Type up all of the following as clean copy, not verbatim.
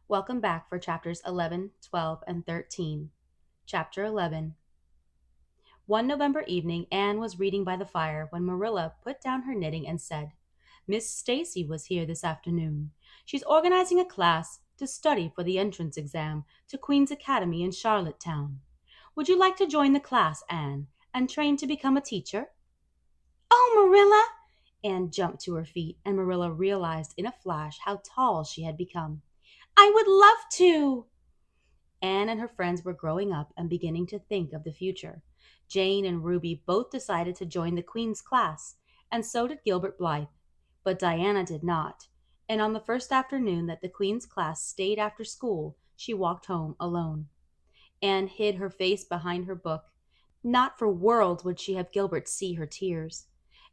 Welcome back for chapters 11, 12, and 13. Chapter 11. One November evening, Anne was reading by the fire when Marilla put down her knitting and said, Miss Stacy was here this afternoon. She's organizing a class to study for the entrance exam to Queen's Academy in Charlottetown. Would you like to join the class, Anne, and train to become a teacher? Oh, Marilla! Anne jumped to her feet, and Marilla realized in a flash how tall she had become. I would love to! Anne and her friends were growing up and beginning to think of the future. Jane and Ruby both decided to join the Queen's class, and so did Gilbert Blythe. But Diana did not, and on the first afternoon that the Queen's class stayed after school, she walked home alone. Anne hid her face behind her book. Not for worlds would she have Gilbert see her tears.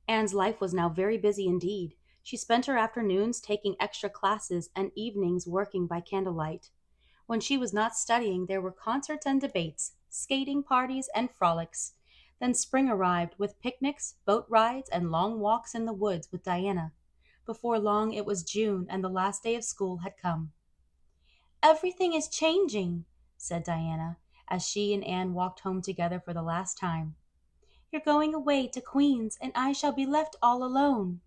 Anne's life was now very busy indeed. She spent her afternoons taking extra classes and evenings working by candlelight. When she was not studying, there were concerts and debates, skating parties and frolics. Then spring arrived with picnics, boat rides, and long walks in the woods with Diana. Before long it was June and the last day of school had come. Everything is changing, said Diana, as she and Anne walked home together for the last time. You're going away to Queen's, and I shall be left all alone.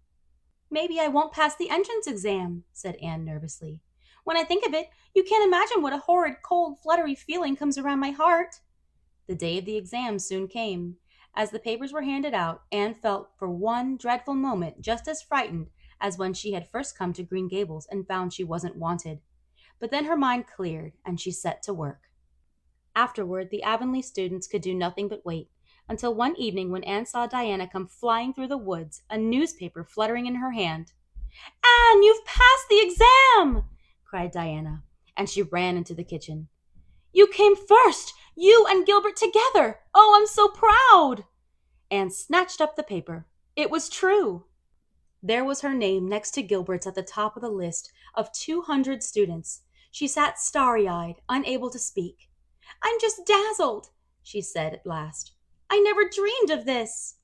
Maybe I won't pass the entrance exam, said Anne nervously. When I think of it, you can't imagine what a horrid, cold, fluttery feeling comes around my heart. The day of the exam soon came. As the papers were handed out, Anne felt for one dreadful moment just as frightened as when she had first come to Green Gables and found she wasn't wanted. But then her mind cleared, and she set to work. Afterward, the Avonlea students could do nothing but wait, until one evening when Anne saw Diana come flying through the woods, a newspaper fluttering in her hand. Anne, you've passed the exam! Cried Diana, and she ran into the kitchen. You came first! You and Gilbert together! Oh, I'm so proud! Anne snatched up the paper. It was true. There was her name next to Gilbert's at the top of the list of 200 students. She sat starry-eyed, unable to speak. I'm just dazzled, she said at last. I never dreamed of this.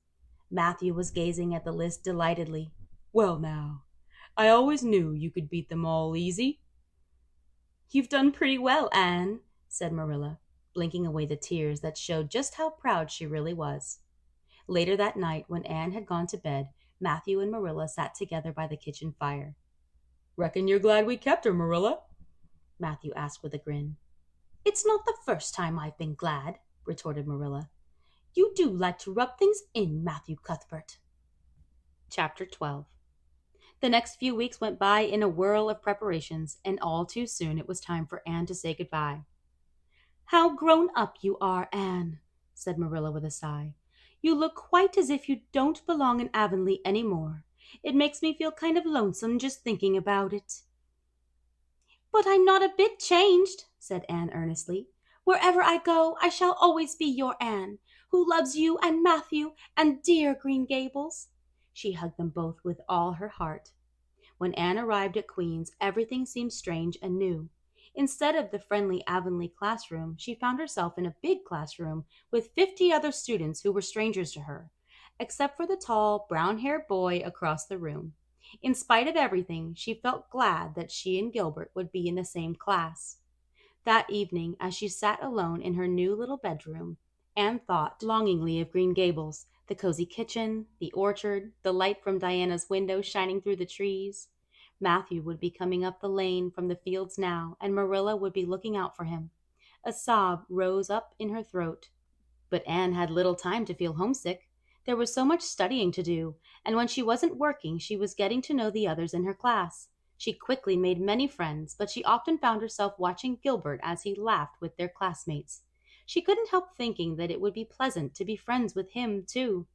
Matthew was gazing at the list delightedly. Well now, I always knew you could beat them all easy. You've done pretty well, Anne, said Marilla, blinking away the tears that showed just how proud she really was. Later that night, when Anne had gone to bed, Matthew and Marilla sat together by the kitchen fire. Reckon you're glad we kept her, Marilla? Matthew asked with a grin. It's not the first time I've been glad, retorted Marilla. You do like to rub things in, Matthew Cuthbert. Chapter 12. The next few weeks went by in a whirl of preparations, and all too soon it was time for Anne to say goodbye. How grown up you are, Anne, said Marilla with a sigh. You look quite as if you don't belong in Avonlea any more. It makes me feel kind of lonesome just thinking about it. But I'm not a bit changed, said Anne earnestly. Wherever I go, I shall always be your Anne, who loves you and Matthew and dear Green Gables. She hugged them both with all her heart. When Anne arrived at Queen's, everything seemed strange and new. Instead of the friendly Avonlea classroom, she found herself in a big classroom with 50 other students who were strangers to her, except for the tall, brown-haired boy across the room. In spite of everything, she felt glad that she and Gilbert would be in the same class. That evening, as she sat alone in her new little bedroom, Anne thought longingly of Green Gables, the cozy kitchen, the orchard, the light from Diana's window shining through the trees. Matthew would be coming up the lane from the fields now, and Marilla would be looking out for him. A sob rose up in her throat. But Anne had little time to feel homesick. There was so much studying to do, and when she wasn't working, she was getting to know the others in her class. She quickly made many friends, but she often found herself watching Gilbert as he laughed with their classmates. She couldn't help thinking that it would be pleasant to be friends with him, too.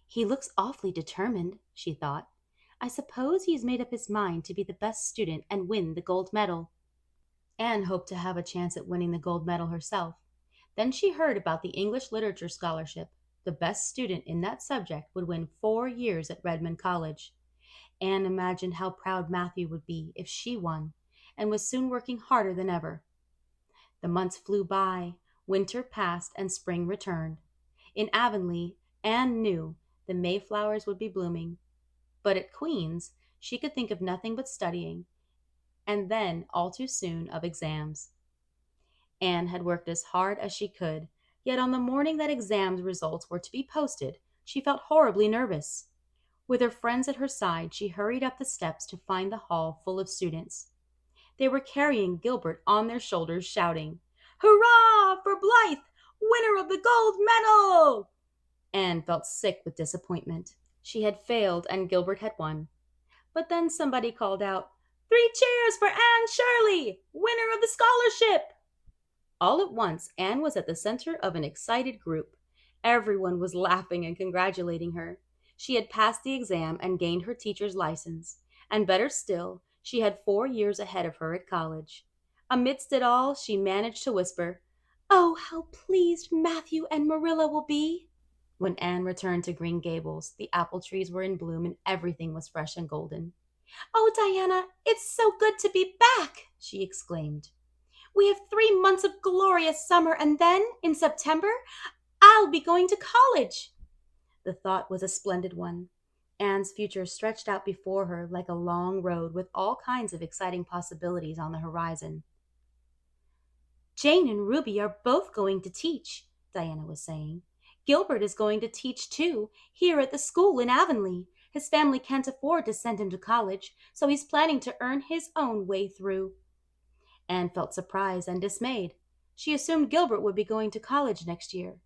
He looks awfully determined, she thought. I suppose he's made up his mind to be the best student and win the gold medal. Anne hoped to have a chance at winning the gold medal herself. Then she heard about the English Literature Scholarship. The best student in that subject would win 4 years at Redmond College. Anne imagined how proud Matthew would be if she won, and was soon working harder than ever. The months flew by, winter passed, and spring returned. In Avonlea, Anne knew the Mayflowers would be blooming. But at Queen's, she could think of nothing but studying. and then, all too soon, of exams. Anne had worked as hard as she could, yet on the morning that exams results were to be posted, she felt horribly nervous. With her friends at her side, she hurried up the steps to find the hall full of students. They were carrying Gilbert on their shoulders, shouting, "Hurrah for Blythe, winner of the gold medal!" Anne felt sick with disappointment. She had failed and Gilbert had won. But then somebody called out, "Three cheers for Anne Shirley, winner of the scholarship!" All at once, Anne was at the center of an excited group. Everyone was laughing and congratulating her. She had passed the exam and gained her teacher's license. And better still, she had 4 years ahead of her at college. Amidst it all, she managed to whisper, "Oh, how pleased Matthew and Marilla will be." When Anne returned to Green Gables, the apple trees were in bloom and everything was fresh and golden. "Oh, Diana, it's so good to be back!" she exclaimed. "We have 3 months of glorious summer, and then, in September, I'll be going to college." The thought was a splendid one. Anne's future stretched out before her like a long road with all kinds of exciting possibilities on the horizon. "Jane and Ruby are both going to teach," Diana was saying. "Gilbert is going to teach, too, here at the school in Avonlea. His family can't afford to send him to college, so he's planning to earn his own way through." Anne felt surprised and dismayed. She assumed Gilbert would be going to college next year.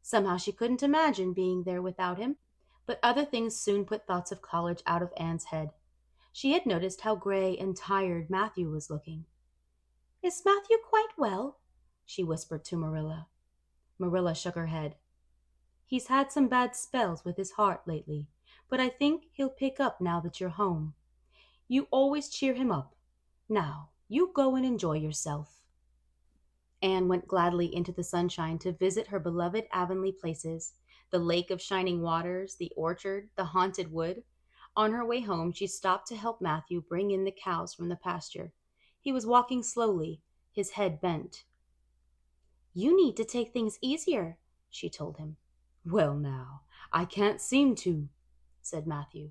Somehow she couldn't imagine being there without him, but other things soon put thoughts of college out of Anne's head. She had noticed how gray and tired Matthew was looking. "Is Matthew quite well?" she whispered to Marilla. Marilla shook her head. "He's had some bad spells with his heart lately, but I think he'll pick up now that you're home. You always cheer him up. Now, you go and enjoy yourself." Anne went gladly into the sunshine to visit her beloved Avonlea places, the lake of shining waters, the orchard, the haunted wood. On her way home, she stopped to help Matthew bring in the cows from the pasture. He was walking slowly, his head bent. "You need to take things easier," she told him. "Well, now, I can't seem to," said Matthew.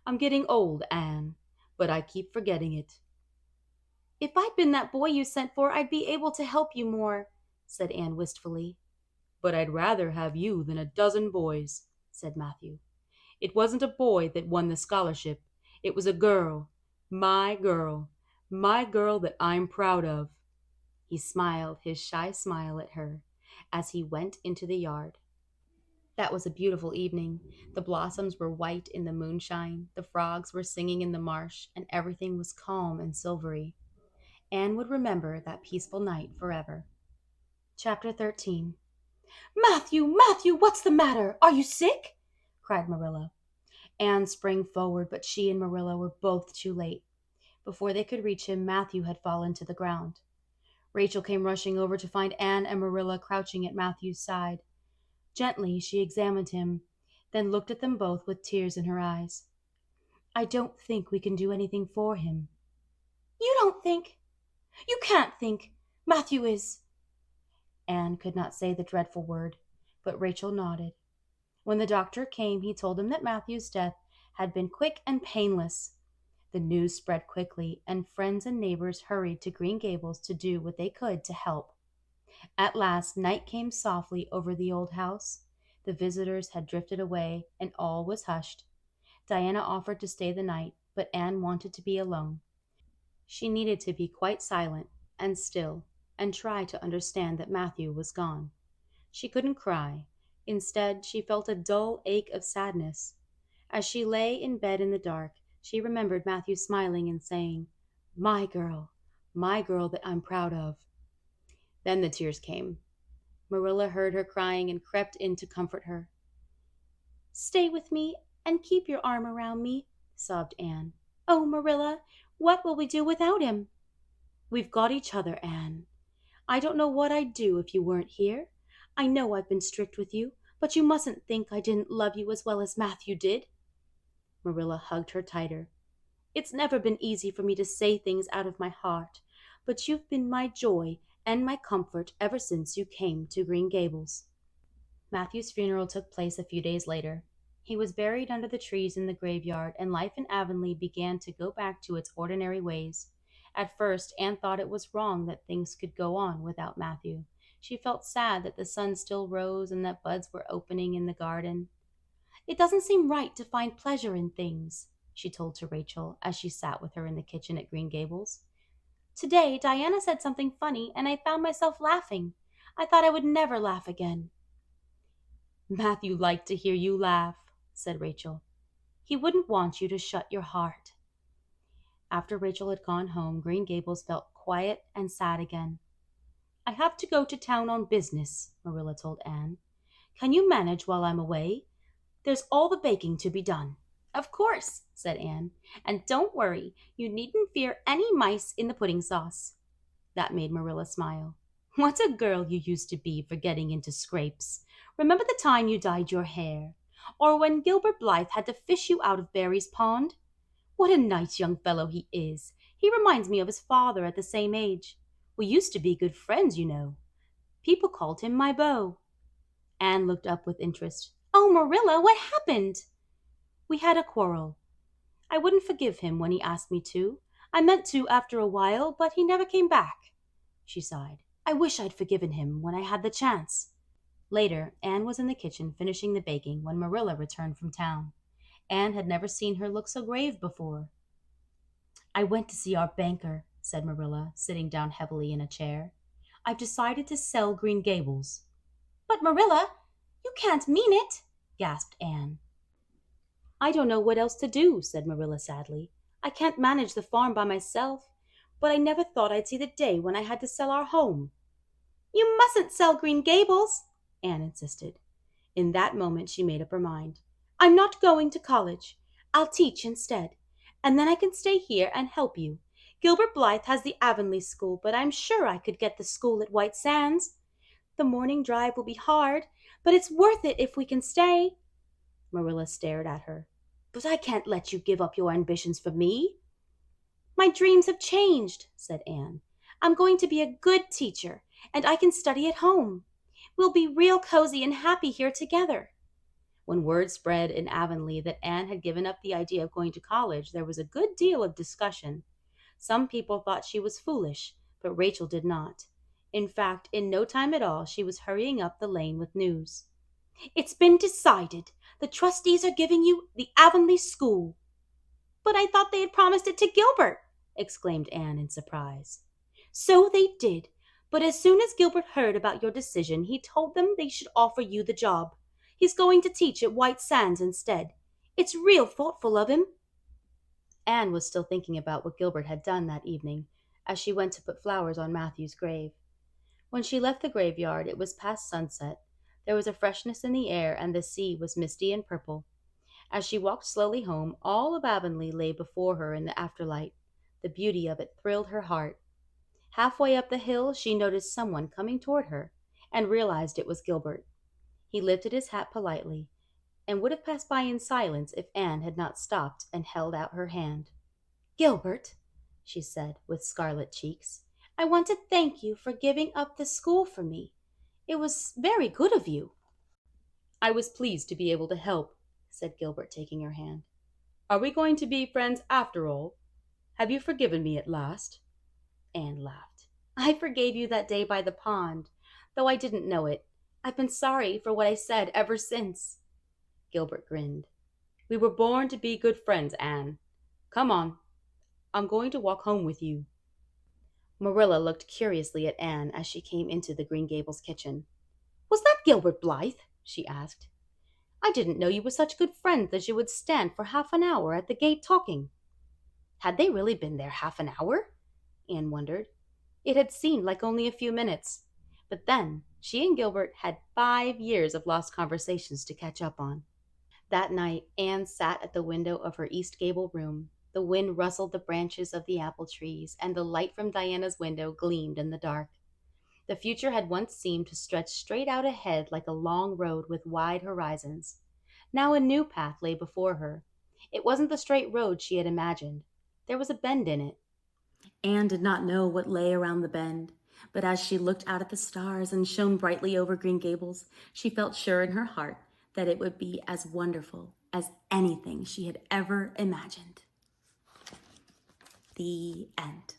"I'm getting old, Anne, but I keep forgetting it." "If I'd been that boy you sent for, I'd be able to help you more," said Anne wistfully. "But I'd rather have you than a dozen boys," said Matthew. "It wasn't a boy that won the scholarship. It was a girl, my girl, my girl that I'm proud of." He smiled his shy smile at her as he went into the yard. That was a beautiful evening. The blossoms were white in the moonshine, the frogs were singing in the marsh, and everything was calm and silvery. Anne would remember that peaceful night forever. Chapter 13. "Matthew, Matthew, what's the matter? Are you sick?" cried Marilla. Anne sprang forward, but she and Marilla were both too late. Before they could reach him, Matthew had fallen to the ground. Rachel came rushing over to find Anne and Marilla crouching at Matthew's side. Gently, she examined him, then looked at them both with tears in her eyes. "I don't think we can do anything for him." "You don't think? You can't think. Matthew is—" Anne could not say the dreadful word, but Rachel nodded. When the doctor came, he told him that Matthew's death had been quick and painless. The news spread quickly, and friends and neighbors hurried to Green Gables to do what they could to help. At last, night came softly over the old house. The visitors had drifted away, and all was hushed. Diana offered to stay the night, but Anne wanted to be alone. She needed to be quite silent and still and try to understand that Matthew was gone. She couldn't cry. Instead, she felt a dull ache of sadness. As she lay in bed in the dark, she remembered Matthew smiling and saying, my girl that I'm proud of." Then the tears came. Marilla heard her crying and crept in to comfort her. "Stay with me and keep your arm around me," sobbed Anne. "Oh, Marilla, what will we do without him?" "We've got each other, Anne. I don't know what I'd do if you weren't here. I know I've been strict with you, but you mustn't think I didn't love you as well as Matthew did." Marilla hugged her tighter. "It's never been easy for me to say things out of my heart, but you've been my joy and my comfort ever since you came to Green Gables." Matthew's funeral took place a few days later. He was buried under the trees in the graveyard, and life in Avonlea began to go back to its ordinary ways. At first, Anne thought it was wrong that things could go on without Matthew. She felt sad that the sun still rose and that buds were opening in the garden. It doesn't seem right to find pleasure in things, she told to Rachel as she sat with her in the kitchen at Green Gables. Today, Diana said something funny, and I found myself laughing. I thought I would never laugh again. Matthew liked to hear you laugh, said Rachel. He wouldn't want you to shut your heart. After Rachel had gone home, Green Gables felt quiet and sad again. I have to go to town on business, Marilla told Anne. Can you manage while I'm away? There's all the baking to be done. Of course, said Anne. And don't worry, you needn't fear any mice in the pudding sauce. That made Marilla smile. What a girl you used to be for getting into scrapes. Remember the time you dyed your hair? Or when Gilbert Blythe had to fish you out of Barry's pond? What a nice young fellow he is. He reminds me of his father at the same age. We used to be good friends, you know. People called him my beau. Anne looked up with interest. Oh, Marilla, what happened? We had a quarrel. I wouldn't forgive him when he asked me to. I meant to after a while, but he never came back. She sighed. I wish I'd forgiven him when I had the chance. Later, Anne was in the kitchen finishing the baking when Marilla returned from town. Anne had never seen her look so grave before. I went to see our banker, said Marilla, sitting down heavily in a chair. I've decided to sell Green Gables. But Marilla, you can't mean it, gasped Anne. I don't know what else to do, said Marilla sadly. I can't manage the farm by myself, but I never thought I'd see the day when I had to sell our home. You mustn't sell Green Gables, Anne insisted. In that moment she made up her mind. I'm not going to college. I'll teach instead, and then I can stay here and help you. Gilbert Blythe has the Avonlea school, but I'm sure I could get the school at White Sands. The morning drive will be hard, but it's worth it if we can stay. Marilla stared at her. But I can't let you give up your ambitions for me. My dreams have changed, said Anne. I'm going to be a good teacher, and I can study at home. We'll be real cozy and happy here together. When word spread in Avonlea that Anne had given up the idea of going to college, there was a good deal of discussion. Some people thought she was foolish, but Rachel did not. In fact, in no time at all, she was hurrying up the lane with news. It's been decided. The trustees are giving you the Avonlea school. But I thought they had promised it to Gilbert, exclaimed Anne in surprise. So they did, but as soon as Gilbert heard about your decision, he told them they should offer you the job. He's going to teach at White Sands instead. It's real thoughtful of him. Anne was still thinking about what Gilbert had done that evening as she went to put flowers on Matthew's grave. When she left the graveyard, it was past sunset. There was a freshness in the air, and the sea was misty and purple. As she walked slowly home, all of Avonlea lay before her in the afterlight. The beauty of it thrilled her heart. Halfway up the hill, she noticed someone coming toward her and realized it was Gilbert. He lifted his hat politely and would have passed by in silence if Anne had not stopped and held out her hand. Gilbert, she said with scarlet cheeks, I want to thank you for giving up the school for me. It was very good of you. I was pleased to be able to help, said Gilbert, taking her hand. Are we going to be friends after all? Have you forgiven me at last? Anne laughed. I forgave you that day by the pond, though I didn't know it. I've been sorry for what I said ever since. Gilbert grinned. We were born to be good friends, Anne. Come on. I'm going to walk home with you. Marilla looked curiously at Anne as she came into the Green Gables kitchen. Was that Gilbert Blythe? She asked. I didn't know you were such good friends that you would stand for half an hour at the gate talking. Had they really been there half an hour? Anne wondered. It had seemed like only a few minutes. But then she and Gilbert had 5 years of lost conversations to catch up on. That night, Anne sat at the window of her East Gable room. The wind rustled the branches of the apple trees, and the light from Diana's window gleamed in the dark. The future had once seemed to stretch straight out ahead like a long road with wide horizons. Now a new path lay before her. It wasn't the straight road she had imagined. There was a bend in it. Anne did not know what lay around the bend, but as she looked out at the stars and shone brightly over Green Gables, she felt sure in her heart that it would be as wonderful as anything she had ever imagined. The end.